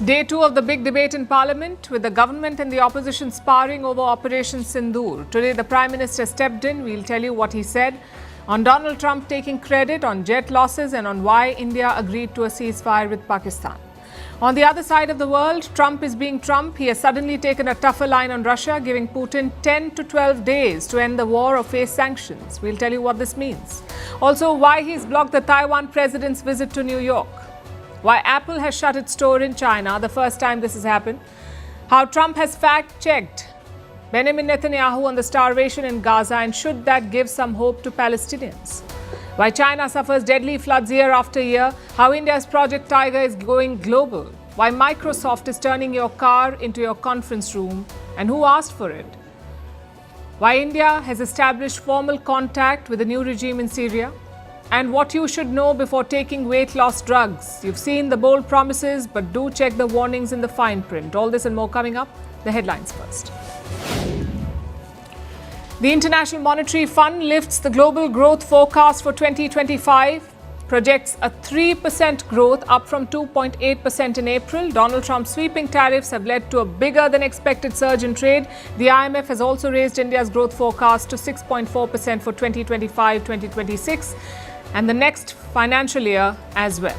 Day 2 of the big debate in Parliament, with the government and the opposition sparring over Operation Sindoor. Today, the Prime Minister stepped in. We'll tell you what he said on Donald Trump taking credit on jet losses and on why India agreed to a ceasefire with Pakistan. On the other side of the world, Trump is being Trump. He has suddenly taken a tougher line on Russia, giving Putin 10 to 12 days to end the war or face sanctions. We'll tell you what this means. Also, why he's blocked the Taiwan president's visit to New York. Why Apple has shut its store in China, the first time this has happened. How Trump has fact-checked Benjamin Netanyahu on the starvation in Gaza, and should that give some hope to Palestinians. Why China suffers deadly floods year after year. How India's Project Tiger is going global. Why Microsoft is turning your car into your conference room, and who asked for it. Why India has established formal contact with the new regime in Syria. And what you should know before taking weight loss drugs. You've seen the bold promises, but do check the warnings in the fine print. All this and more coming up. The headlines first. The International Monetary Fund lifts the global growth forecast for 2025, projects a 3% growth, up from 2.8% in April. Donald Trump's sweeping tariffs have led to a bigger than expected surge in trade. The IMF has also raised India's growth forecast to 6.4% for 2025-2026. and the next financial year as well.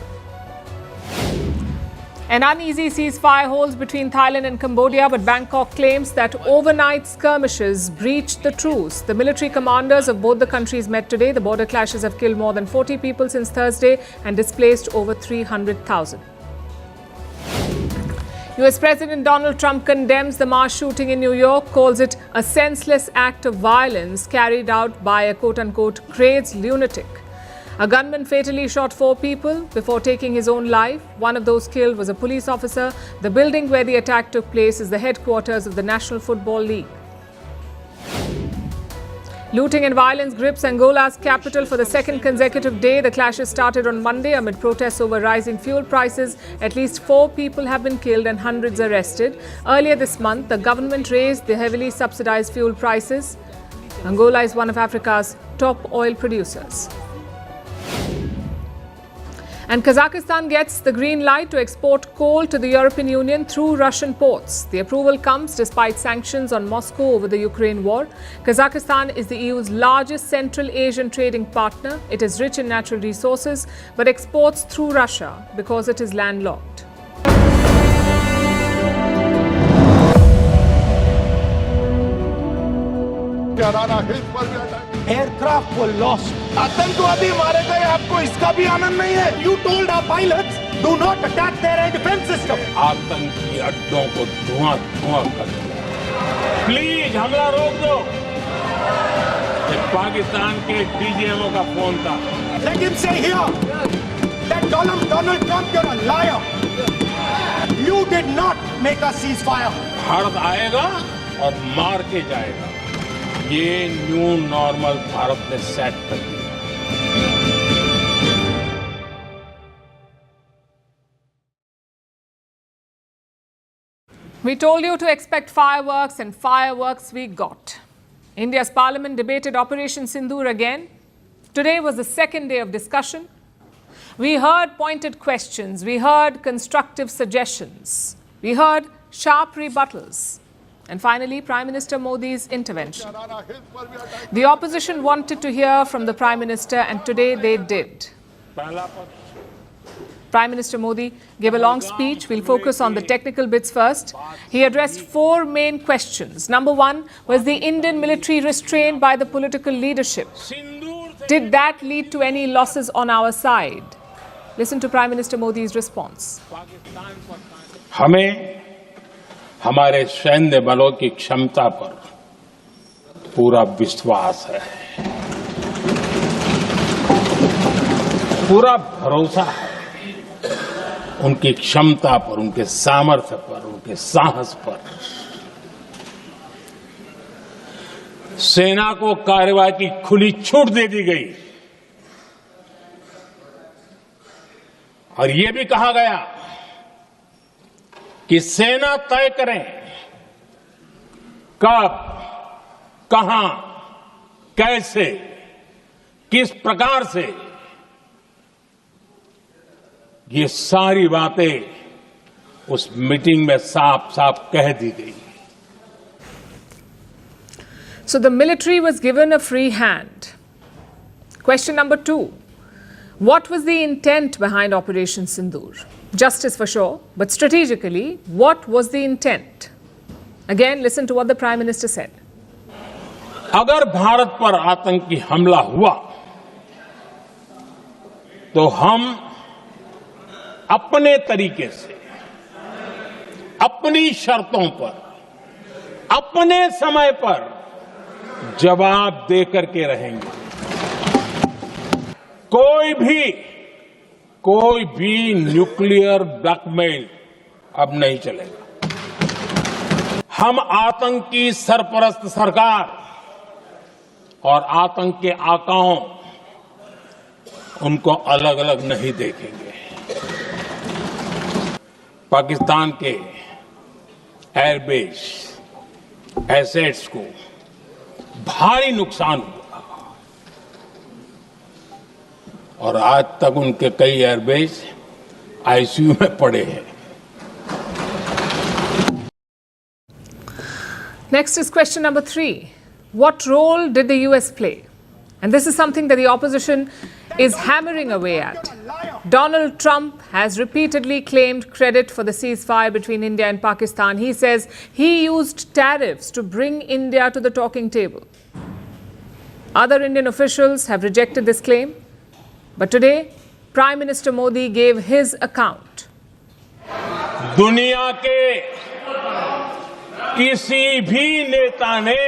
An uneasy ceasefire holds between Thailand and Cambodia, but Bangkok claims that overnight skirmishes breached the truce. The military commanders of both the countries met today. The border clashes have killed more than 40 people since Thursday and displaced over 300,000. US President Donald Trump condemns the mass shooting in New York, calls it a senseless act of violence carried out by a quote-unquote crazed lunatic. A gunman fatally shot 4 people before taking his own life. One of those killed was a police officer. The building where the attack took place is the headquarters of the National Football League. Looting and violence grips Angola's capital for the second consecutive day. The clashes started on Monday amid protests over rising fuel prices. At least 4 people have been killed and hundreds arrested. Earlier this month, the government raised the heavily subsidized fuel prices. Angola is one of Africa's top oil producers. And Kazakhstan gets the green light to export coal to the European Union through Russian ports. The approval comes despite sanctions on Moscow over the Ukraine war. Kazakhstan is the EU's largest Central Asian trading partner. It is rich in natural resources, but exports through Russia because it is landlocked. Aircraft were lost. आतंकवादी मारे गए, आपको इसका भी आनंद नहीं है? You told our pilots, do not attack their air defense system. आतंकी अड्डों को धुआं कर दो। प्लीज हमला रोक दो। ये पाकिस्तान के डीजीएमओ का फोन था। Let him say here that Donald Trump, you're a liar. You did not make a ceasefire. Bharat आएगा और मार के जाएगा। ये न्यू नॉर्मल भारत ने सेट कर दिया। We told you to expect fireworks, and fireworks we got. India's parliament debated Operation Sindoor again. Today was the second day of discussion. We heard pointed questions. We heard constructive suggestions. We heard sharp rebuttals. And finally, Prime Minister Modi's intervention. The opposition wanted to hear from the Prime Minister, and today they did. Prime Minister Modi gave a long speech. We'll focus on the technical bits first. He addressed 4 main questions. Number 1, was the Indian military restrained by the political leadership? Did that lead to any losses on our side? Listen to Prime Minister Modi's response. हमें हमारे सैन्य बलों की क्षमता पर पूरा विश्वास है, पूरा भरोसा है उनकी क्षमता पर, उनके सामर्थ्य पर, उनके साहस पर। सेना को कार्रवाई की खुली छूट दे दी गई और ये भी कहा गया कि सेना तय करें कब, कहां, कैसे, किस प्रकार से ये सारी बातें उस मीटिंग में साफ साफ कह दी गई। So the military was given a free hand. Question number 2. What was the intent behind Operation Sindoor? Justice for sure, but strategically, what was the intent? Again, listen to what the Prime Minister said. अगर भारत पर आतंकी हमला हुआ तो हम अपने तरीके से, अपनी शर्तों पर, अपने समय पर जवाब दे करके रहेंगे। कोई भी न्यूक्लियर ब्लैकमेल अब नहीं चलेगा। हम आतंक की सरपरस्त सरकार और आतंक के आकाओं उनको अलग अलग नहीं देखेंगे। पाकिस्तान के एयरबेस एसेट्स को भारी नुकसान हुआ और आज तक उनके कई एयरबेस आईसीयू में पड़े हैं। Next is question number 3. What role did the US play? And this is something that the opposition is hammering away at. Donald Trump has repeatedly claimed credit for the ceasefire between India and Pakistan. He says he used tariffs to bring India to the talking table. Other Indian officials have rejected this claim. But today, Prime Minister Modi gave his account. दुनिया के किसी भी नेता ने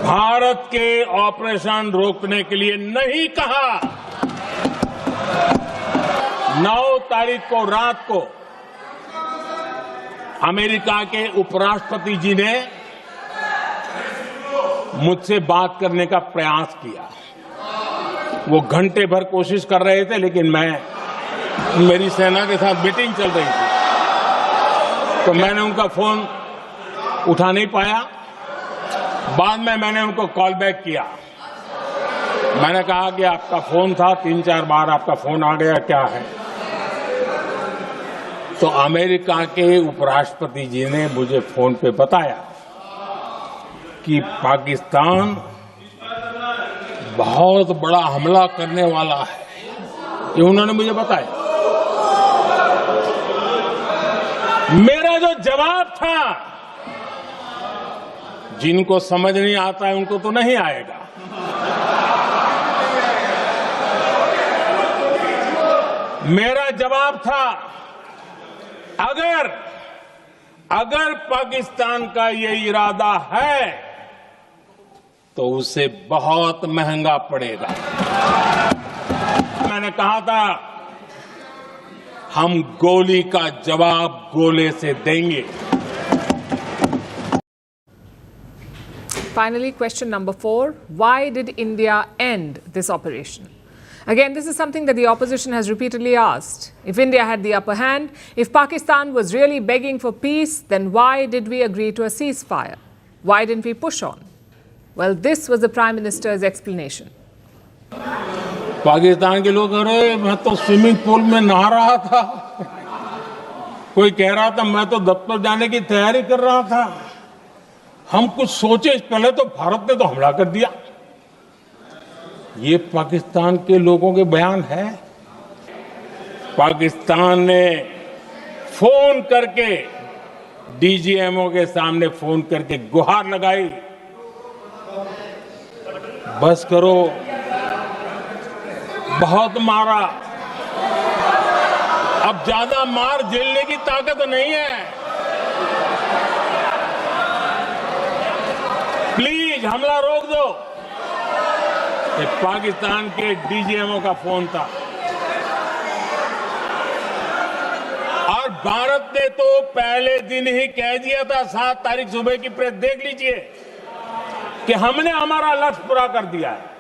भारत के operation रोकने के लिए नहीं कहा। 9 तारीख को रात को अमेरिका के उपराष्ट्रपति जी ने मुझसे बात करने का प्रयास किया। वो घंटे भर कोशिश कर रहे थे, लेकिन मेरी सेना के साथ मीटिंग चल रही थी, तो मैंने उनका फोन उठा नहीं पाया। बाद में मैंने उनको कॉल बैक किया। मैंने कहा कि आपका फोन था, 3-4 बार आपका फोन आ गया, क्या है? तो अमेरिका के उपराष्ट्रपति जी ने मुझे फोन पे बताया कि पाकिस्तान बहुत बड़ा हमला करने वाला है। ये उन्होंने मुझे बताया। मेरा जो जवाब था, जिनको समझ नहीं आता है उनको तो नहीं आएगा। मेरा जवाब था, अगर पाकिस्तान का ये इरादा है तो उसे बहुत महंगा पड़ेगा। मैंने कहा था, हम गोली का जवाब गोले से देंगे। Finally, question number 4. Why did India end this operation? Again, this is something that the opposition has repeatedly asked. If India had the upper hand, if Pakistan was really begging for peace, then why did we agree to a ceasefire? Why didn't we push on? Well, this was the Prime Minister's explanation. Pakistan के लोग, अरे मैं तो swimming pool में नहा रहा था। कोई कह रहा था मैं तो दफ्तर जाने की तैयारी कर रहा था। हम कुछ सोचे पहले तो भारत ने तो हमला कर दिया। ये पाकिस्तान के लोगों के बयान है। पाकिस्तान ने फोन करके डीजीएमओ के सामने फोन करके गुहार लगाई, बस करो, बहुत मारा, अब ज्यादा मार झेलने की ताकत नहीं है, प्लीज हमला रोक दो। ये पाकिस्तान के डीजीएमओ का फोन था। और भारत ने तो पहले दिन ही कह दिया था, 7 तारीख सुबह की प्रेस देख लीजिए, कि हमने हमारा लक्ष्य पूरा कर दिया है।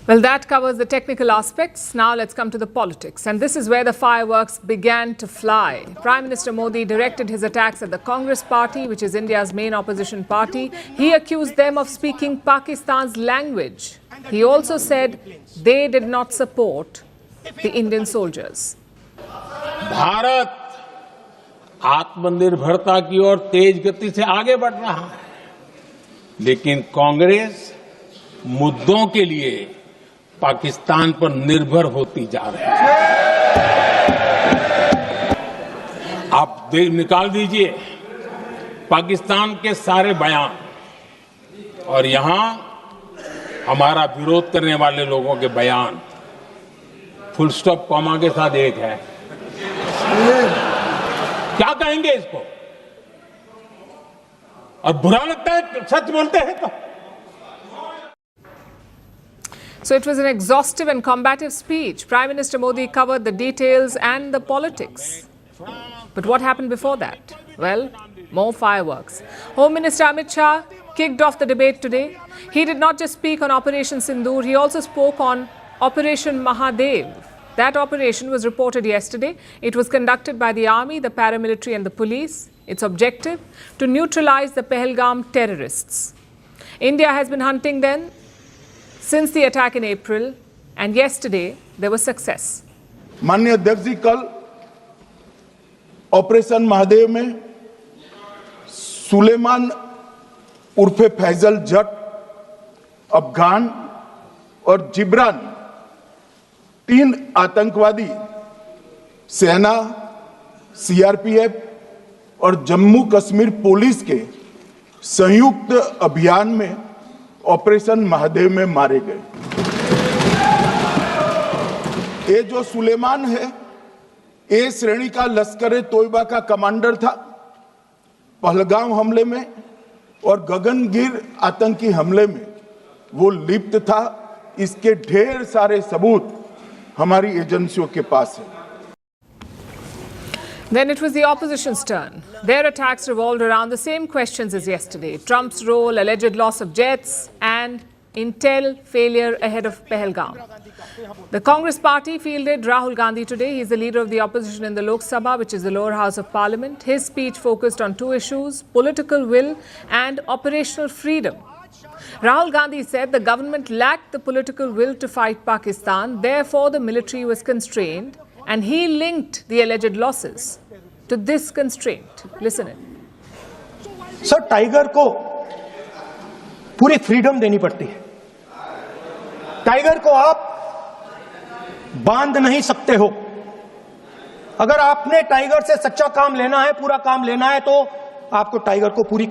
Well, that covers the technical aspects. Now let's come to the politics. And this is where the fireworks began to fly. Prime Minister Modi directed his attacks at the Congress party, which is India's main opposition party. He accused them of speaking Pakistan's language. He also said they did not support the Indian soldiers. Bharat आत्मनिर्भरता की ओर तेज गति से आगे बढ़ रहा है, लेकिन कांग्रेस मुद्दों के लिए पाकिस्तान पर निर्भर होती जा रही है। आप निकाल दीजिए पाकिस्तान के सारे बयान और यहां हमारा विरोध करने वाले लोगों के बयान फुल स्टॉप कॉमा के साथ एक है। क्या कहेंगे इसको? और बुरा लगता है सच बोलते हैं तो। So it was an exhaustive and combative speech. Prime Minister Modi covered the details and the politics. But what happened before that? Well, more fireworks. Home Minister Amit Shah kicked off the debate today. He did not just speak on Operation Sindoor, he also spoke on Operation Mahadev. That operation was reported yesterday. It was conducted by the army, the paramilitary and the police. Its objective, to neutralise the Pahalgam terrorists. India has been hunting them since the attack in April, and yesterday there was success. माननीय अध्यक्ष जी, कल operation Mahadev में सुलेमान उर्फे फैजल जट, अफगान और जिब्रान, 3 आतंकवादी सेना, CRPF और Jammu Kashmir police के संयुक्त अभियान में ऑपरेशन महादेव में मारे गए। ये जो सुलेमान है, ए श्रेणी का लश्कर तोयबा का कमांडर था। पहलगाम हमले में और गगनगिर आतंकी हमले में वो लिप्त था। इसके ढेर सारे सबूत हमारी एजेंसियों के पास है। Then it was the opposition's turn. Their attacks revolved around the same questions as yesterday. Trump's role, alleged loss of jets, and intel failure ahead of Pahalgam. The Congress party fielded Rahul Gandhi today. He is the leader of the opposition in the Lok Sabha, which is the lower house of parliament. His speech focused on 2 issues, political will and operational freedom. Rahul Gandhi said the government lacked the political will to fight Pakistan, therefore the military was constrained, and he linked the alleged losses to this constraint. Listen in. Sir, tiger को पूरी freedom देनी पड़ती है। Tiger को आप बांध नहीं सकते हो। अगर आपने टाइगर से सच्चा काम लेना है, पूरा काम लेना है, तो आपको टाइगर को पूरी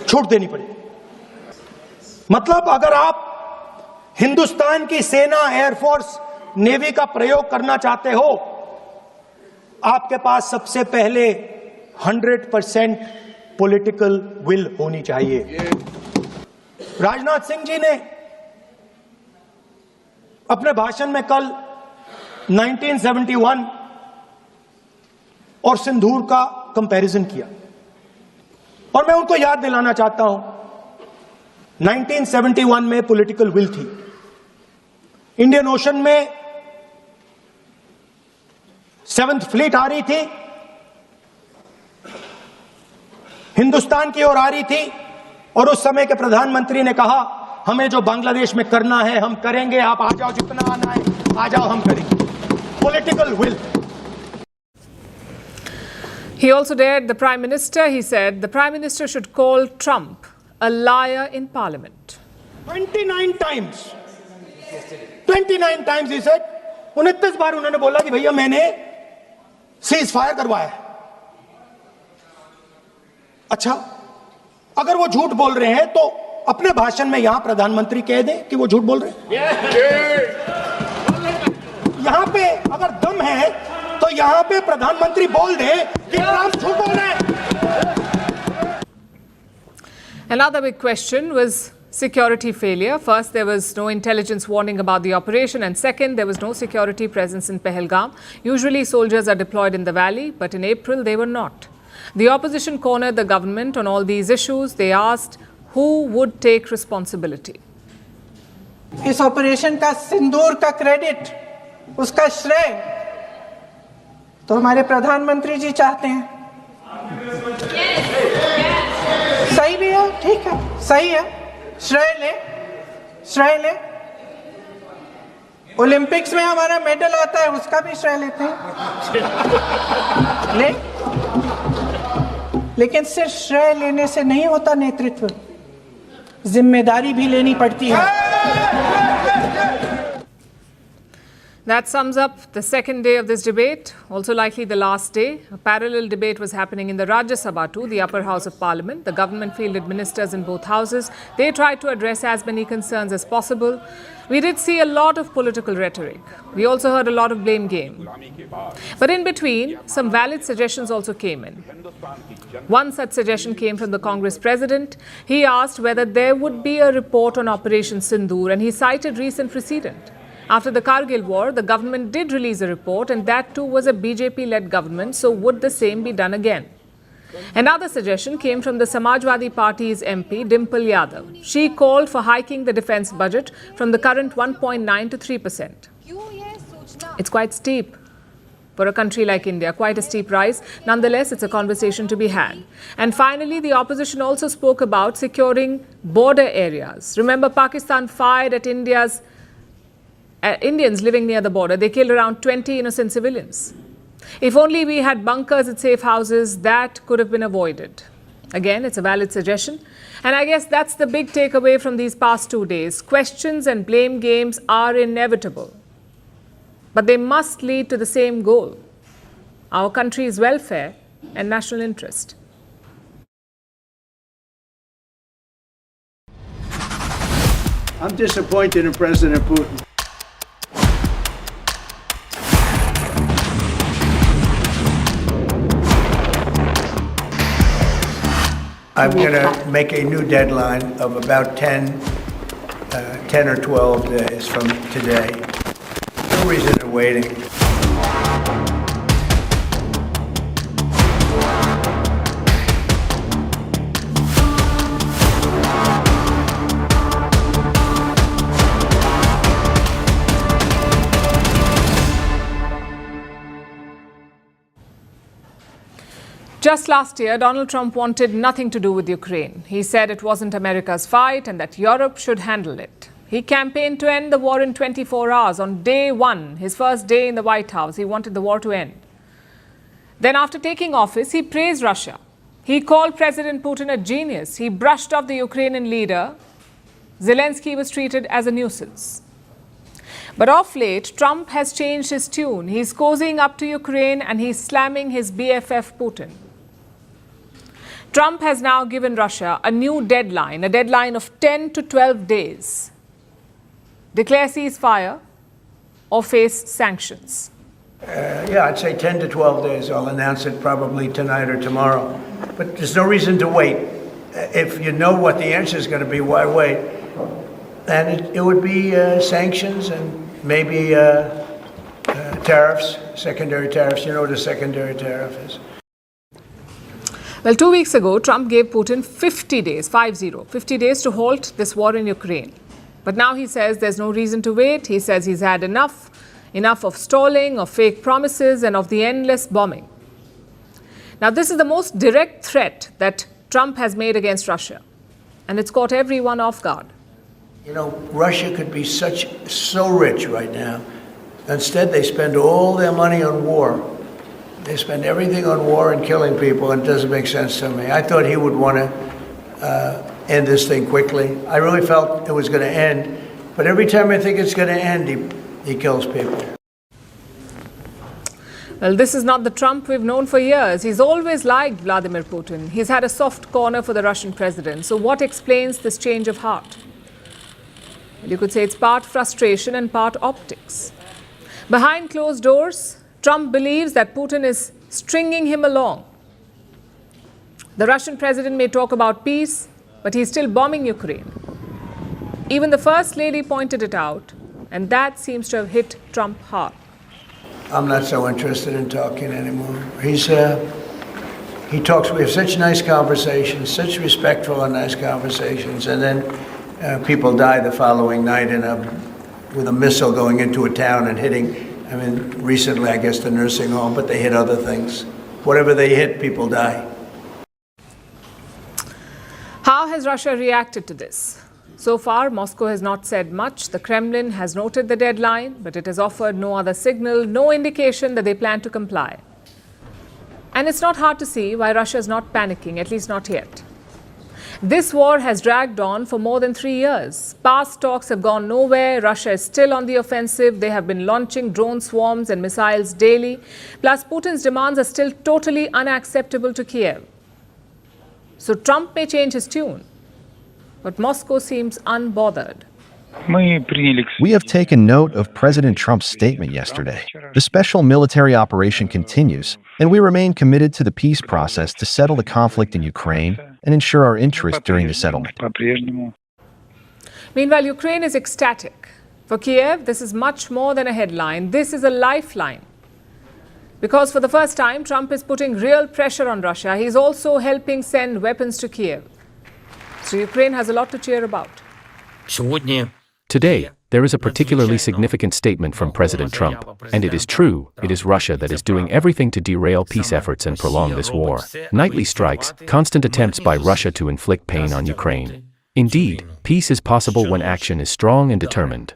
छूट देनी पड़ेगी। मतलब अगर आप हिंदुस्तान की सेना, एयरफोर्स, नेवी का प्रयोग करना चाहते हो, आपके पास सबसे पहले 100% पॉलिटिकल विल होनी चाहिए। राजनाथ सिंह जी ने अपने भाषण में कल 1971 और सिंदूर का कंपैरिजन किया, और मैं उनको याद दिलाना चाहता हूं, 1971 में पॉलिटिकल विल थी। इंडियन ओशन में 7th फ्लीट आ रही थी, हिंदुस्तान की ओर आ रही थी, और उस समय के प्रधानमंत्री ने कहा हमें जो बांग्लादेश में करना है हम करेंगे, आप आ जाओ, जितना आना है आ जाओ, हम करेंगे। Political will. He also dared the Prime Minister. He said the Prime Minister should call Trump a liar in Parliament. 29 times. 29 times he said. 29 बार उन्होंने बोला कि भैया मैंने सीज फायर करवाया। अच्छा, अगर वो झूठ बोल रहे हैं तो अपने भाषण में यहां प्रधानमंत्री कह दें कि वो झूठ बोल रहे हैं। यहां पे अगर दम है तो यहां पे प्रधानमंत्री बोल दे कि ट्रंप झूठ बोल रहे हैं। Another big question was security failure. First, there was no intelligence warning about the operation, and second, there was no security presence in Pahalgam. Usually, soldiers are deployed in the valley, but in April, they were not. The opposition cornered the government on all these issues. They asked who would take responsibility. इस operation का सिंदूर का credit, उसका श्रेय तो हमारे प्रधानमंत्री जी चाहते हैं। सही भी है, ठीक है, सही है, श्रेय ले। ओलंपिक्स में हमारा मेडल आता है, उसका भी श्रेय लेते हैं। लेकिन सिर्फ श्रेय लेने से नहीं होता नेतृत्व, जिम्मेदारी भी लेनी पड़ती है। That sums up the second day of this debate, also likely the last day. A parallel debate was happening in the Rajya Sabha too, the upper house of parliament. The government fielded ministers in both houses. They tried to address as many concerns as possible. We did see a lot of political rhetoric. We also heard a lot of blame game. But in between, some valid suggestions also came in. One such suggestion came from the Congress president. He asked whether there would be a report on Operation Sindoor, and he cited recent precedent. After the Kargil war, the government did release a report, and that too was a BJP-led government, so would the same be done again? Another suggestion came from the Samajwadi Party's MP, Dimple Yadav. She called for hiking the defence budget from the current 1.9 to 3%. It's quite steep for a country like India, quite a steep rise. Nonetheless, it's a conversation to be had. And finally, the opposition also spoke about securing border areas. Remember, Pakistan fired at Indians living near the border. They killed around 20 innocent civilians. If only we had bunkers at safe houses, that could have been avoided. Again, it's a valid suggestion. And I guess that's the big takeaway from these past 2 days. Questions and blame games are inevitable. But they must lead to the same goal: our country's welfare and national interest. I'm disappointed in President Putin. I'm going to make a new deadline of about 10 or 12 days from today. No reason in waiting. Just last year, Donald Trump wanted nothing to do with Ukraine. He said it wasn't America's fight and that Europe should handle it. He campaigned to end the war in 24 hours. On day one, his first day in the White House, he wanted the war to end. Then after taking office, he praised Russia. He called President Putin a genius. He brushed off the Ukrainian leader. Zelensky was treated as a nuisance. But of late, Trump has changed his tune. He's cozying up to Ukraine and he's slamming his BFF Putin. Trump has now given Russia a new deadline, a deadline of 10 to 12 days. Declare ceasefire or face sanctions. Yeah, I'd say 10 to 12 days. I'll announce it probably tonight or tomorrow. But there's no reason to wait. If you know what the answer is going to be, why wait? And it would be sanctions and maybe tariffs, secondary tariffs. You know what a secondary tariff is. Well, 2 weeks ago, Trump gave Putin 50 days, 50 days to halt this war in Ukraine. But now he says there's no reason to wait. He says he's had enough of stalling, of fake promises, and of the endless bombing. Now, this is the most direct threat that Trump has made against Russia, and it's caught everyone off guard. You know, Russia could be so rich right now. Instead, they spend all their money on war. They spend everything on war and killing people, and it doesn't make sense to me. I thought he would want to end this thing quickly. I really felt it was going to end, but every time I think it's going to end, he kills people. Well, this is not the Trump we've known for years. He's always liked Vladimir Putin. He's had a soft corner for the Russian president. So what explains this change of heart? Well, you could say it's part frustration and part optics. Behind closed doors, Trump believes that Putin is stringing him along. The Russian president may talk about peace, but he's still bombing Ukraine. Even the First Lady pointed it out, and that seems to have hit Trump hard. I'm not so interested in talking anymore. He talks, we have such nice conversations, such respectful and nice conversations, and then people die the following night with a missile going into a town and hitting, recently I guess the nursing home, but they hit other things. Whatever they hit, people die. How has Russia reacted to this? So far, Moscow has not said much. The Kremlin has noted the deadline, but it has offered no other signal, no indication that they plan to comply. And it's not hard to see why Russia is not panicking, at least not yet. This war has dragged on for more than 3 years. Past talks have gone nowhere. Russia is still on the offensive. They have been launching drone swarms and missiles daily. Plus, Putin's demands are still totally unacceptable to Kiev. So Trump may change his tune, but Moscow seems unbothered. We have taken note of President Trump's statement yesterday. The special military operation continues, and we remain committed to the peace process to settle the conflict in Ukraine and ensure our interest during the settlement. Meanwhile, Ukraine is ecstatic. For Kiev, this is much more than a headline. This is a lifeline. Because for the first time, Trump is putting real pressure on Russia. He's also helping send weapons to Kiev. So Ukraine has a lot to cheer about. Today, there is a particularly significant statement from President Trump, and it is true, it is Russia that is doing everything to derail peace efforts and prolong this war. Nightly strikes, constant attempts by Russia to inflict pain on Ukraine. Indeed, peace is possible when action is strong and determined.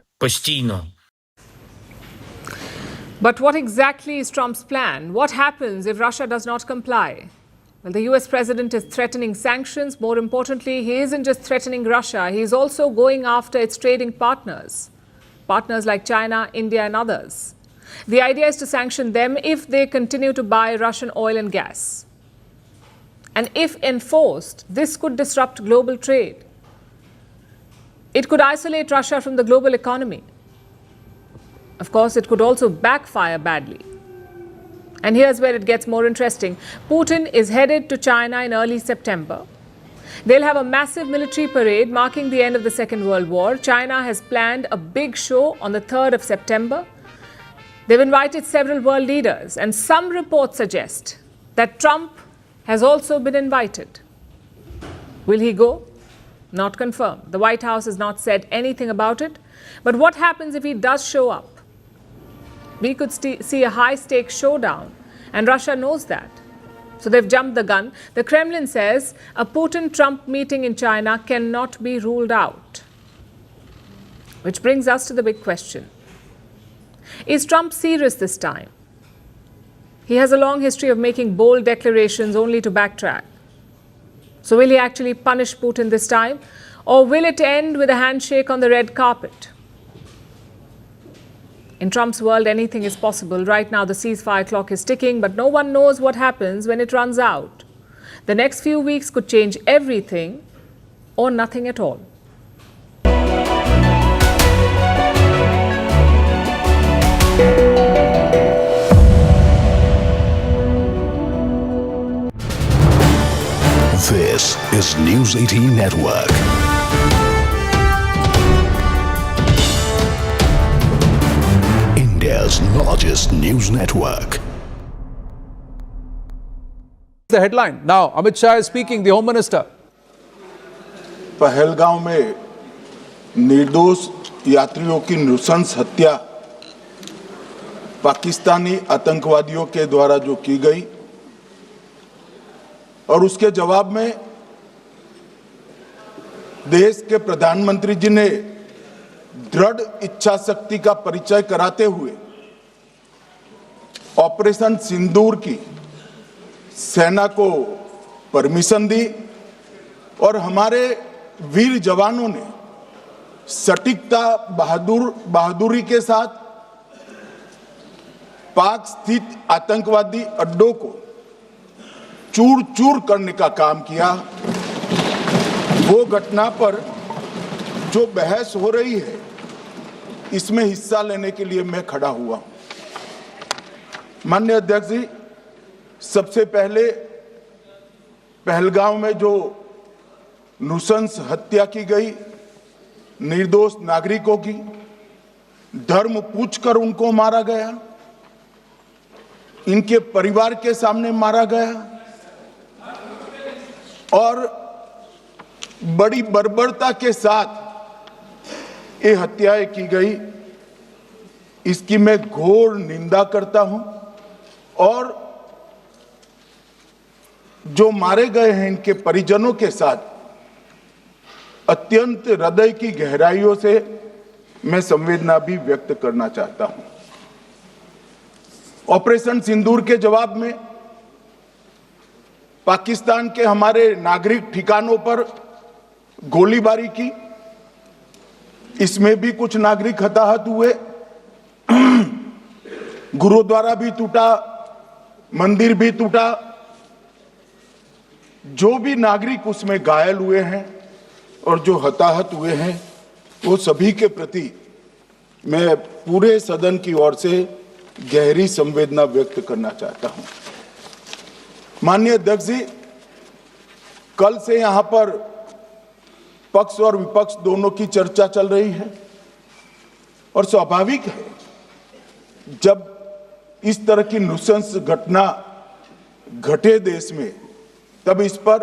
But what exactly is Trump's plan? What happens if Russia does not comply? Well, the US president is threatening sanctions. More importantly, he isn't just threatening Russia, he is also going after its trading partners. Partners like China, India and others. The idea is to sanction them if they continue to buy Russian oil and gas. And if enforced, this could disrupt global trade. It could isolate Russia from the global economy. Of course, it could also backfire badly. And here's where it gets more interesting. Putin is headed to China in early September. They'll have a massive military parade marking the end of the Second World War. China has planned a big show on the 3rd of September. They've invited several world leaders, and some reports suggest that Trump has also been invited. Will he go? Not confirmed. The White House has not said anything about it. But what happens if he does show up? We could see a high-stakes showdown, and Russia knows that. So they've jumped the gun. The Kremlin says a Putin-Trump meeting in China cannot be ruled out. Which brings us to the big question. Is Trump serious this time? He has a long history of making bold declarations only to backtrack. So will he actually punish Putin this time? Or will it end with a handshake on the red carpet? In Trump's world, anything is possible. Right now, the ceasefire clock is ticking, but no one knows what happens when it runs out. The next few weeks could change everything or nothing at all. This is News 18 Network. India's largest news network. The headline. Now, Amit Shah is speaking, the Home Minister. Pahalgam में निर्दोष यात्रियों की नृशंस हत्या पाकिस्तानी आतंकवादियों के द्वारा जो की गई और उसके जवाब में देश के प्रधानमंत्री जी ने दृढ़ इच्छा शक्ति का परिचय कराते हुए ऑपरेशन सिंदूर की सेना को परमिशन दी और हमारे वीर जवानों ने सटीकता बहादुरी के साथ पाक स्थित आतंकवादी अड्डों को चूर चूर करने का काम किया। वो घटना पर जो बहस हो रही है इसमें हिस्सा लेने के लिए मैं खड़ा हुआ। माननीय अध्यक्ष जी, सबसे पहले पहलगाम में जो नृशंस हत्या की गई निर्दोष नागरिकों की, धर्म पूछकर उनको मारा गया, इनके परिवार के सामने मारा गया और बड़ी बर्बरता के साथ ये हत्याएं की गई, इसकी मैं घोर निंदा करता हूं और जो मारे गए हैं इनके परिजनों के साथ अत्यंत हृदय की गहराइयों से मैं संवेदना भी व्यक्त करना चाहता हूं। ऑपरेशन सिंदूर के जवाब में पाकिस्तान के हमारे नागरिक ठिकानों पर गोलीबारी की, इसमें भी कुछ नागरिक हताहत हुए, गुरुद्वारा भी टूटा, मंदिर भी टूटा। जो भी नागरिक उसमें घायल हुए हैं और जो हताहत हुए हैं, वो सभी के प्रति मैं पूरे सदन की ओर से गहरी संवेदना व्यक्त करना चाहता हूं। माननीय अध्यक्ष जी, कल से यहां पर पक्ष और विपक्ष दोनों की चर्चा चल रही है और स्वाभाविक है, जब इस तरह की नृशंस घटना घटे देश में, तब इस पर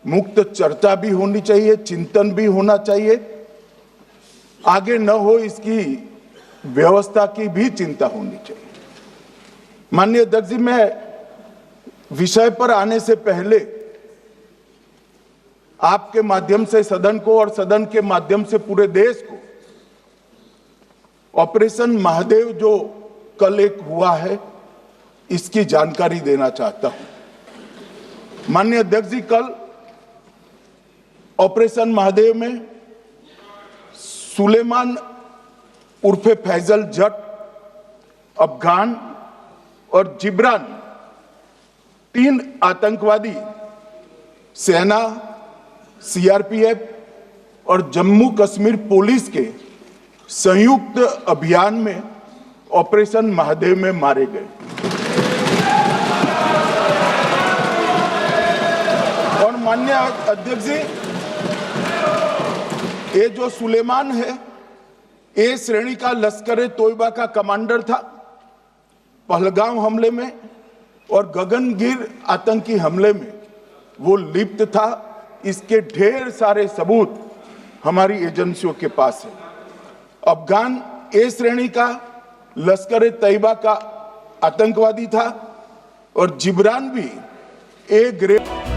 मुक्त चर्चा भी होनी चाहिए, चिंतन भी होना चाहिए, आगे न हो इसकी व्यवस्था की भी चिंता होनी चाहिए। माननीय अध्यक्ष जी, मैं विषय पर आने से पहले आपके माध्यम से सदन को और सदन के माध्यम से पूरे देश को ऑपरेशन महादेव जो कल एक हुआ है, इसकी जानकारी देना चाहता हूं। माननीय अध्यक्ष जी, कल ऑपरेशन महादेव में सुलेमान उर्फे फैजल जट, अफगान और जिब्रान, 3 आतंकवादी सेना, सीआरपीएफ और जम्मू कश्मीर पुलिस के संयुक्त अभियान में ऑपरेशन महादेव में मारे गए। और माननीय अध्यक्ष जी, ये जो सुलेमान है, ए श्रेणी का लश्कर तोयबा का कमांडर था। पहलगाम हमले में और गगनगिर आतंकी हमले में वो लिप्त था। इसके ढेर सारे सबूत हमारी एजेंसियों के पास है। अफगान ए श्रेणी का लश्कर तैयबा का आतंकवादी था और जिब्रान भी A grade.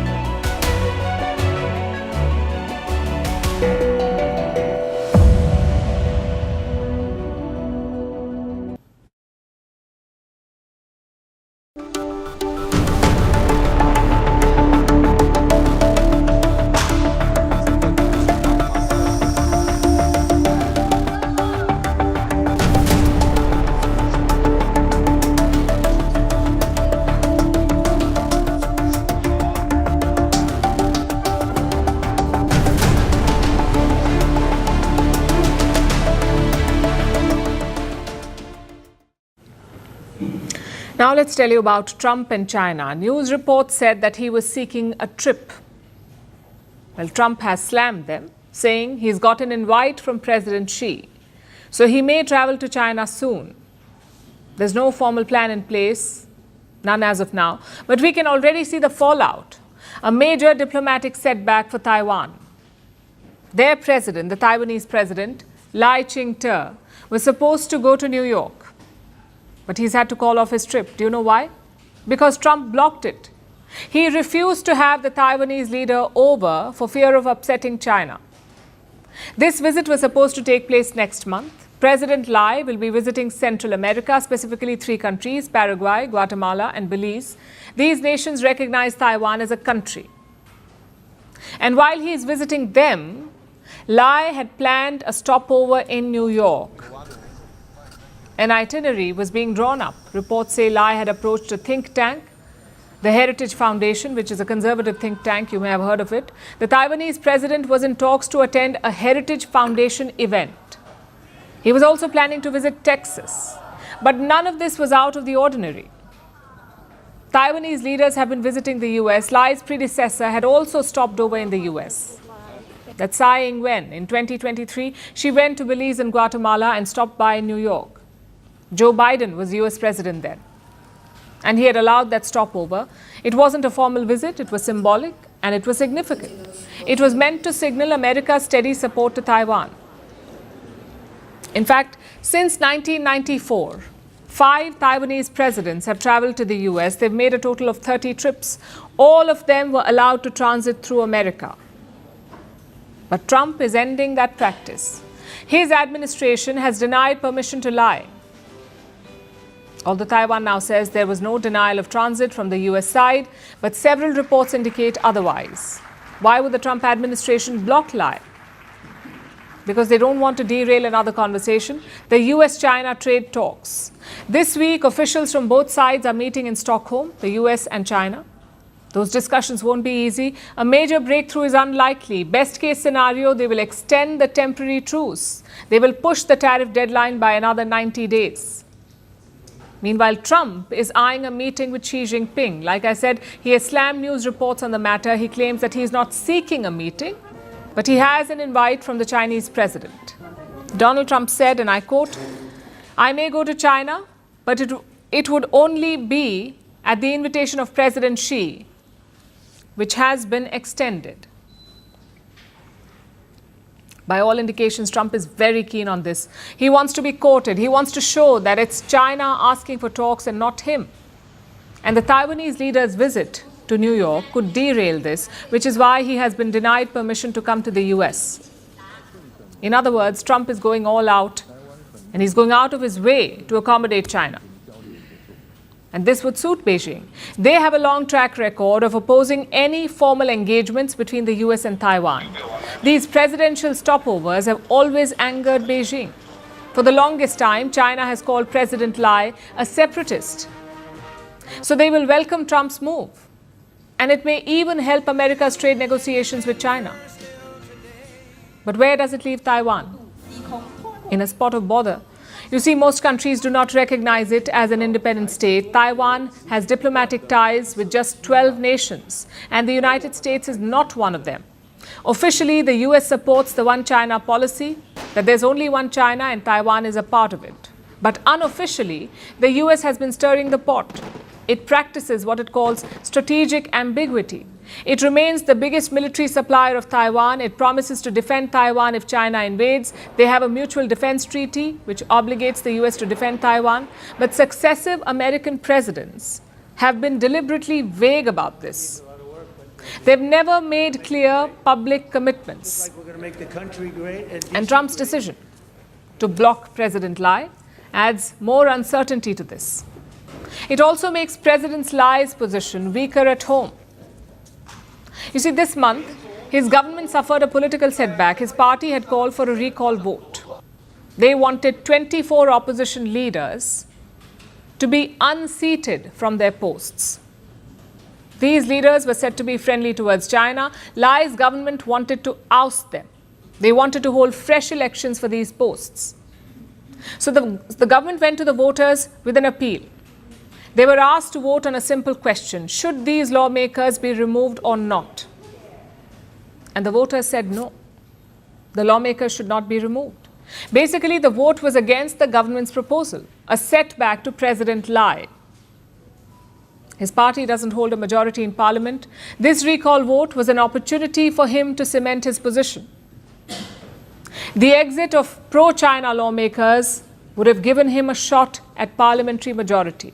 Now let's tell you about Trump and China. News reports said that he was seeking a trip. Well, Trump has slammed them, saying he's got an invite from President Xi. So he may travel to China soon. There's no formal plan in place, none as of now, but we can already see the fallout. A major diplomatic setback for Taiwan. Their president, the Taiwanese president, Lai Ching-te, was supposed to go to New York. But he's had to call off his trip. Do you know why? Because Trump blocked it. He refused to have the Taiwanese leader over for fear of upsetting China. This visit was supposed to take place next month. President Lai will be visiting Central America, specifically 3 countries, Paraguay, Guatemala and Belize. These nations recognize Taiwan as a country. And while he is visiting them, Lai had planned a stopover in New York. An itinerary was being drawn up. Reports say Lai had approached a think tank, the Heritage Foundation, which is a conservative think tank, you may have heard of it. The Taiwanese president was in talks to attend a Heritage Foundation event. He was also planning to visit Texas. But none of this was out of the ordinary. Taiwanese leaders have been visiting the US. Lai's predecessor had also stopped over in the US. That's Tsai Ing-wen. In 2023, she went to Belize and Guatemala and stopped by in New York. Joe Biden was US president then, and he had allowed that stopover. It wasn't a formal visit, it was symbolic and it was significant. It was meant to signal America's steady support to Taiwan. In fact, since 1994, 5 Taiwanese presidents have traveled to the US. They've made a total of 30 trips. All of them were allowed to transit through America. But Trump is ending that practice. His administration has denied permission to lie. Although Taiwan now says there was no denial of transit from the US side, but several reports indicate otherwise. Why would the Trump administration block lie? Because they don't want to derail another conversation, the US-China trade talks. This week, officials from both sides are meeting in Stockholm, the US and China. Those discussions won't be easy. A major breakthrough is unlikely. Best case scenario, they will extend the temporary truce. They will push the tariff deadline by another 90 days. Meanwhile, Trump is eyeing a meeting with Xi Jinping. Like I said, he has slammed news reports on the matter. He claims that he is not seeking a meeting, but he has an invite from the Chinese president. Donald Trump said, and I quote, "I may go to China, but it would only be at the invitation of President Xi, which has been extended." By all indications, Trump is very keen on this. He wants to be quoted. He wants to show that it's China asking for talks and not him. And the Taiwanese leader's visit to New York could derail this, which is why he has been denied permission to come to the US. In other words, Trump is going all out, and he's going out of his way to accommodate China. And this would suit Beijing. They have a long track record of opposing any formal engagements between the US and Taiwan. These presidential stopovers have always angered Beijing. For the longest time, China has called President Lai a separatist. So they will welcome Trump's move. And it may even help America's trade negotiations with China. But where does it leave Taiwan? In a spot of bother. You see, most countries do not recognize it as an independent state. Taiwan has diplomatic ties with just 12 nations, and the United States is not one of them. Officially, the US supports the one China policy, that there's only one China and Taiwan is a part of it. But unofficially, the US has been stirring the pot. It practices what it calls strategic ambiguity. It remains the biggest military supplier of Taiwan. It promises to defend Taiwan if China invades. They have a mutual defense treaty which obligates the US to defend Taiwan. But successive American presidents have been deliberately vague about this. They've never made clear public commitments. And Trump's decision to block President Lai adds more uncertainty to this. It also makes President Lai's position weaker at home. You see, this month, his government suffered a political setback. His party had called for a recall vote. They wanted 24 opposition leaders to be unseated from their posts. These leaders were said to be friendly towards China. Lai's government wanted to oust them. They wanted to hold fresh elections for these posts. So the government went to the voters with an appeal. They were asked to vote on a simple question: should these lawmakers be removed or not? And the voters said no. The lawmakers should not be removed. Basically, the vote was against the government's proposal, a setback to President Lai. His party doesn't hold a majority in parliament. This recall vote was an opportunity for him to cement his position. The exit of pro-China lawmakers would have given him a shot at parliamentary majority.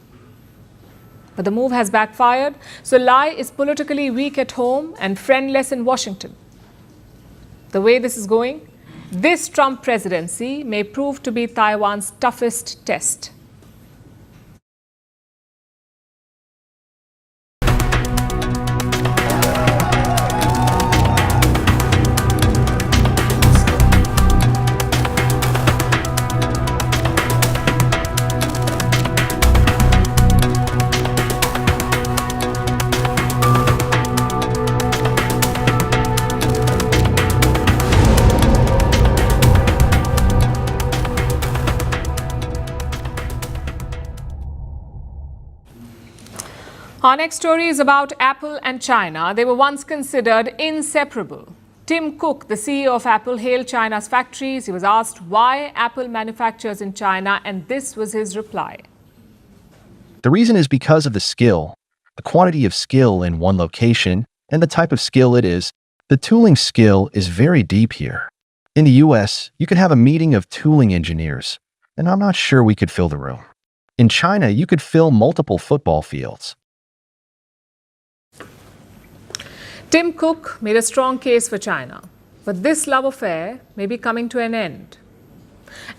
But the move has backfired, so Lai is politically weak at home and friendless in Washington. The way this is going, this Trump presidency may prove to be Taiwan's toughest test. Our next story is about Apple and China. They were once considered inseparable. Tim Cook, the CEO of Apple, hailed China's factories. He was asked why Apple manufactures in China, and this was his reply. The reason is because of the skill, the quantity of skill in one location, and the type of skill it is. The tooling skill is very deep here. In the US, you could have a meeting of tooling engineers, and I'm not sure we could fill the room. In China, you could fill multiple football fields. Tim Cook made a strong case for China. But this love affair may be coming to an end.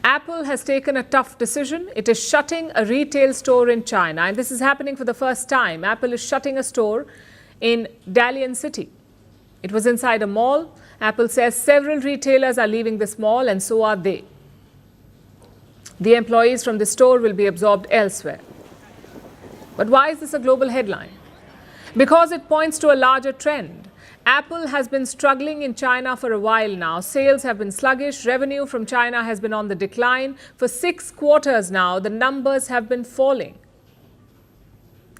Apple has taken a tough decision. It is shutting a retail store in China. And this is happening for the first time. Apple is shutting a store in Dalian City. It was inside a mall. Apple says several retailers are leaving this mall, and so are they. The employees from the store will be absorbed elsewhere. But why is this a global headline? Because it points to a larger trend. Apple has been struggling in China for a while now. Sales have been sluggish. Revenue from China has been on the decline. For 6 quarters now, the numbers have been falling.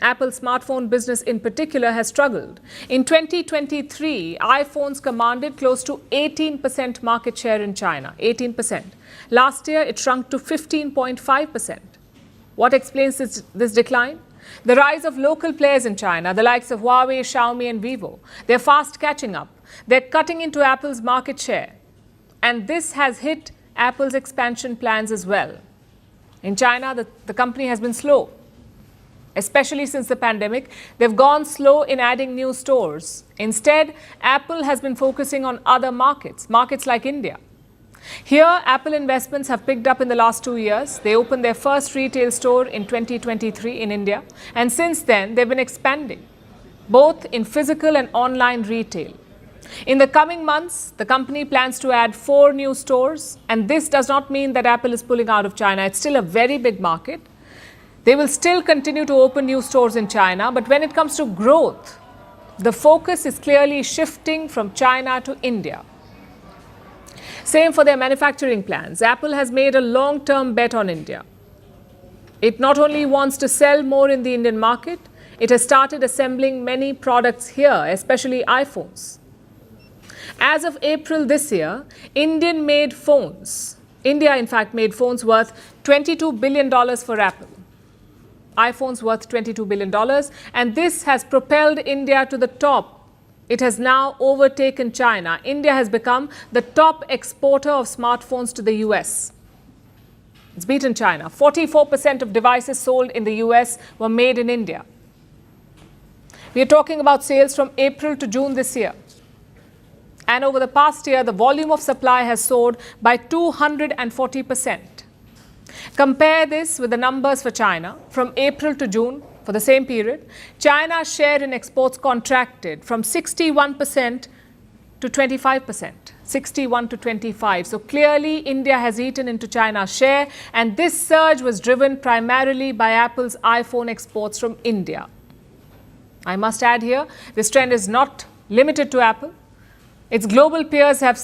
Apple's smartphone business in particular has struggled. In 2023, iPhones commanded close to 18% market share in China. 18%. Last year, it shrunk to 15.5%. What explains this decline? The rise of local players in China, the likes of Huawei, Xiaomi and Vivo. They're fast catching up. They're cutting into Apple's market share. And this has hit Apple's expansion plans as well. In China, the company has been slow. Especially since the pandemic, they've gone slow in adding new stores. Instead, Apple has been focusing on other markets like India. Here, Apple investments have picked up in the last 2 years. They opened their first retail store in 2023 in India. And since then, they've been expanding, both in physical and online retail. In the coming months, the company plans to add 4 new stores. And this does not mean that Apple is pulling out of China. It's still a very big market. They will still continue to open new stores in China. But when it comes to growth, the focus is clearly shifting from China to India. Same for their manufacturing plans. Apple has made a long-term bet on India. It not only wants to sell more in the Indian market, it has started assembling many products here, especially iPhones. As of April this year, India, in fact, made phones worth $22 billion for Apple. iPhones worth $22 billion. And this has propelled India to the top. It has now overtaken China. India has become the top exporter of smartphones to the US. It's beaten China. 44% of devices sold in the US were made in India. We are talking about sales from April to June this year. And over the past year, the volume of supply has soared by 240%. Compare this with the numbers for China. From April to June, for the same period, China's share in exports contracted from 61% to 25%. 61 to 25. So clearly, India has eaten into China's share, and this surge was driven primarily by Apple's iPhone exports from India. I must add here, this trend is not limited to Apple. Its global peers have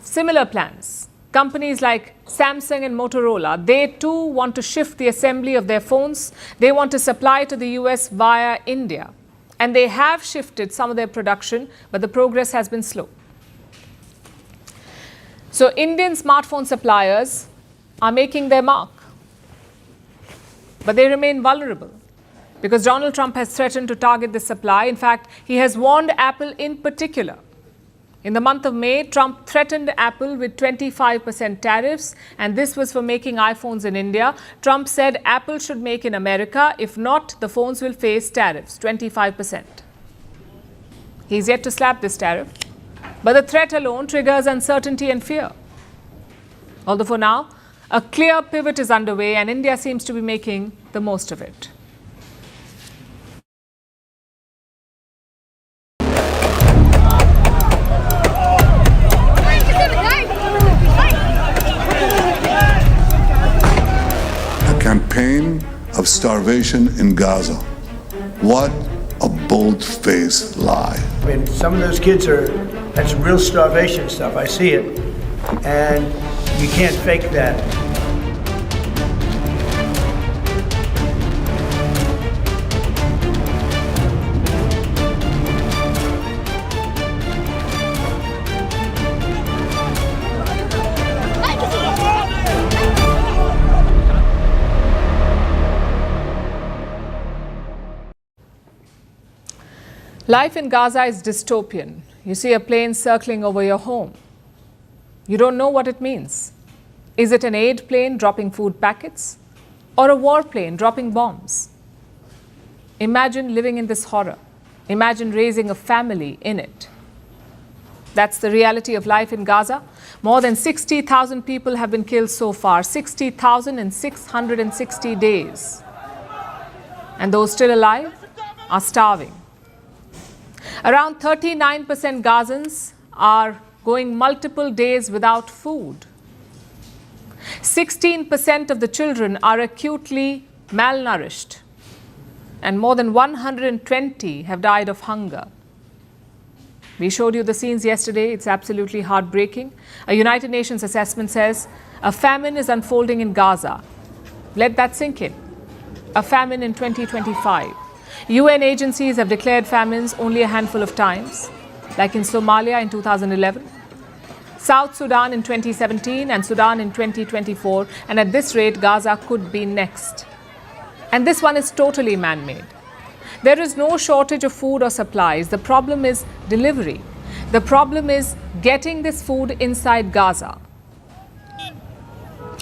similar plans. Companies like Samsung and Motorola, they too want to shift the assembly of their phones. They want to supply to the US via India. And they have shifted some of their production, but the progress has been slow. So Indian smartphone suppliers are making their mark. But they remain vulnerable because Donald Trump has threatened to target this supply. In fact, he has warned Apple in particular. In the month of May, Trump threatened Apple with 25% tariffs, and this was for making iPhones in India. Trump said Apple should make in America. If not, the phones will face tariffs, 25%. He's yet to slap this tariff, but the threat alone triggers uncertainty and fear. Although for now, a clear pivot is underway, and India seems to be making the most of it. Campaign of starvation in Gaza. What a bold-faced lie. I mean, some of those kids that's real starvation stuff. I see it. And you can't fake that. Life in Gaza is dystopian. You see a plane circling over your home. You don't know what it means. Is it an aid plane dropping food packets or a war plane dropping bombs? Imagine living in this horror. Imagine raising a family in it. That's the reality of life in Gaza. More than 60,000 people have been killed so far, 60,000 in 660 days. And those still alive are starving. Around 39% Gazans are going multiple days without food. 16% of the children are acutely malnourished. And more than 120 have died of hunger. We showed you the scenes yesterday. It's absolutely heartbreaking. A United Nations assessment says a famine is unfolding in Gaza. Let that sink in. A famine in 2025. UN agencies have declared famines only a handful of times, like in Somalia in 2011, South Sudan in 2017, and Sudan in 2024. And at this rate, Gaza could be next. And this one is totally man-made. There is no shortage of food or supplies. The problem is delivery. The problem is getting this food inside Gaza.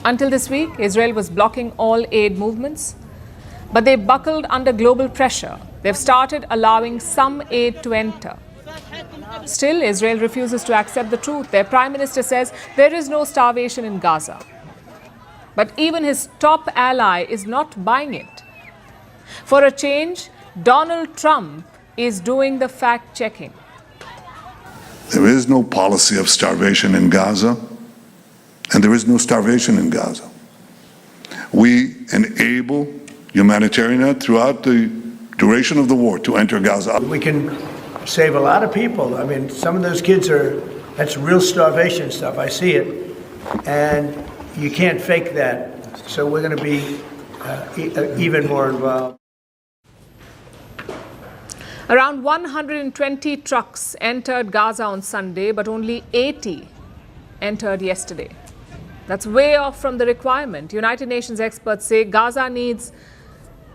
Until this week, Israel was blocking all aid movements, but they buckled under global pressure. They've started allowing some aid to enter. Still, Israel refuses to accept the truth. Their prime minister says there is no starvation in Gaza. But even his top ally is not buying it. For a change, Donald Trump is doing the fact-checking. There is no policy of starvation in Gaza, and there is no starvation in Gaza. We enable humanitarian aid throughout the duration of the war to enter Gaza. We can save a lot of people. I mean, some of those kids that's real starvation stuff. I see it. And you can't fake that. So we're going to be even more involved. Around 120 trucks entered Gaza on Sunday, but only 80 entered yesterday. That's way off from the requirement. United Nations experts say Gaza needs